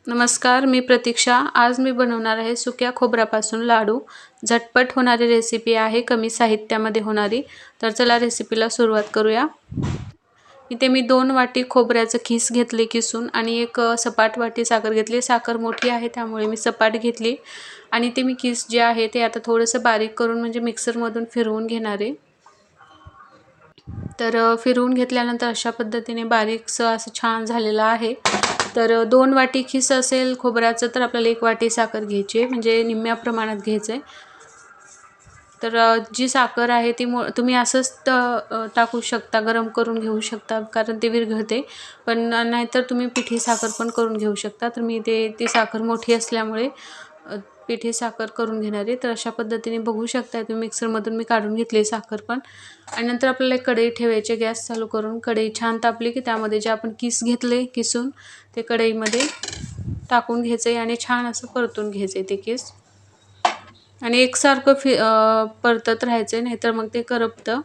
नमस्कार, मी प्रतीक्षा। आज मी बनवणार आहे सुक्या खोबऱ्यापासून लाडू। झटपट होणारी रेसिपी आहे, कमी साहित्यामध्ये होणारी। तर चला रेसिपीला सुरुवात करूया। इथे मी 2 वाटी खोबऱ्याचं खीस घेतले किसून आणि एक सपाट वाटी साखर घेतली। साखर मोठी आहे त्यामुळे मी सपाट घेतली आणि ते मी खीस जे आहे ते आता थोडंसं बारीक करून म्हणजे मिक्सरमधून फिरवून घेणार आहे। तर फिरवून घेतल्यानंतर अशा पद्धतीने बारीकसं असं छान झालेलं आहे। तर 2 वाटी खीस असेल खोबऱ्याचं तर आपल्याला 1 वाटी साखर घ्यायची आहे, म्हणजे निम्म्या प्रमाणात घ्यायचं आहे। तर जी साखर आहे ती तुम्ही असंच टाकू शकता, गरम करून घेऊ शकता कारण ते विरघळते। पण नाहीतर तुम्ही पिठी साखर पण करून घेऊ शकता। तर मी ती साखर मोठी असल्यामुळे पिठी साखर करून घेणार आहे। तर अशा पद्धतीने बघू शकता तुम्ही मिक्सरमधून मी काढून घेतली साखर पण। आणि नंतर आपल्याला एक कढई ठेवायची, गॅस चालू करून। कढई छान तापली की त्यामध्ये जे आपण किस घेतले किसून ते कढईमध्ये टाकून घ्यायचे आणि छान असं परतून घ्यायचे ते किस। आणि एकसारखं परतत राहायचं, नाहीतर मग ते करपतं।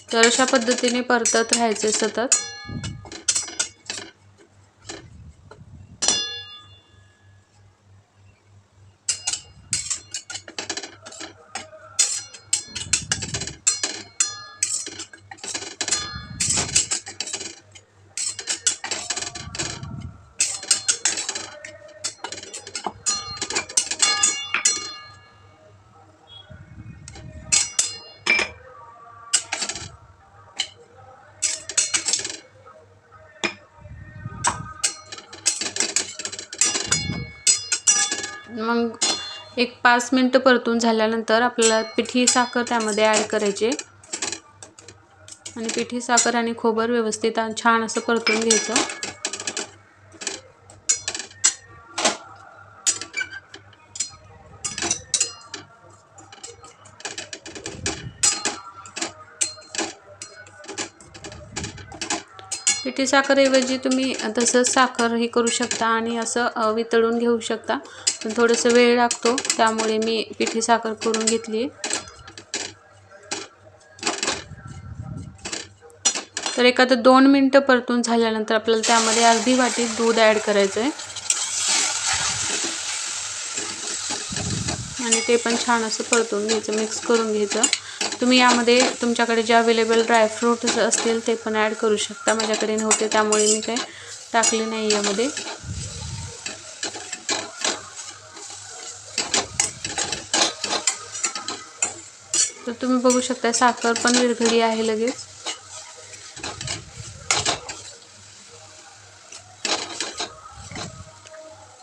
तर अशा पद्धतीने परतत राहायचे सतत। मग एक 5 मिनिटं परतून झाल्यानंतर आपल्याला पिठी साखर त्यामध्ये ॲड करायची आणि पिठी साखर आणि खोबर व्यवस्थित छान असं परतून घ्यायचं। पिठी साखरेऐवजी तुम्ही तसंच साखर हे करू शकता आणि असं वितळून घेऊ शकता, पण थोडंसं वेळ लागतो त्यामुळे मी पिठी साखर करून घेतली। तर एखादं 2 मिनिटं परतून झाल्यानंतर आपल्याला त्यामध्ये अर्धी वाटी दूध ॲड करायचं आहे आणि ते पण छान असं परतून घ्यायचं, मिक्स करून घ्यायचं। तुम्ही यामध्ये तुमच्याकडे जे अवेलेबल ड्रायफ्रूट्स असतील ते पण ॲड करू शकता। माझ्याकडे नव्हते त्यामुळे मी काही टाकले नाही यामध्ये। तर तुम्ही बघू शकता साखर पण विरघळली आहे लगेच।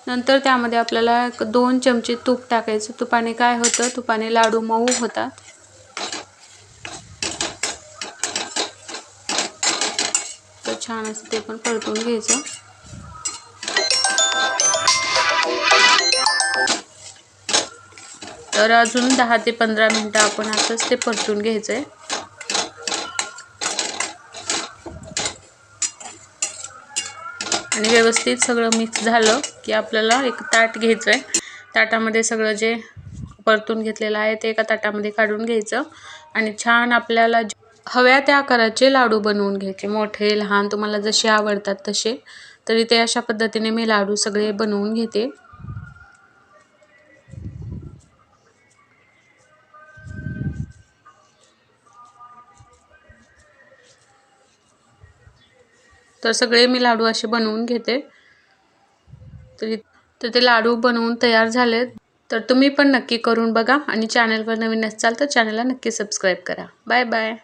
नंतर त्यामध्ये आपल्याला 2 चमचे तूप टाकायचं। तुपाने काय होतं, तुपाने लाडू मऊ होतात। तर छान असं ते पण परतून घ्यायचं। तर अजून 10 ते 15 मिनिटं आपण असंच ते परतून घ्यायचंय। आणि व्यवस्थित सगळं मिक्स झालं की आपल्याला एक ताट घ्यायचंय। ताटामध्ये सगळं जे परतून घेतलेलं आहे ते एका ताटामध्ये काढून घ्यायचं आणि छान आपल्याला हव्या त्या आकाराचे लाडू बनवून घ्यायचे, मोठे लहान तुम्हाला जसे आवडतात तसे। तरी ते अशा पद्धतीने मी लाडू सगळे बनवून घेते। तर सगळे मी लाडू असे बनवून घेते। तर ते लाडू बनवून तयार झालेत। तर तुम्ही पण नक्की करून बघा आणि चॅनलवर नवीन असाल तर चॅनलला नक्की सबस्क्राईब करा। Bye bye.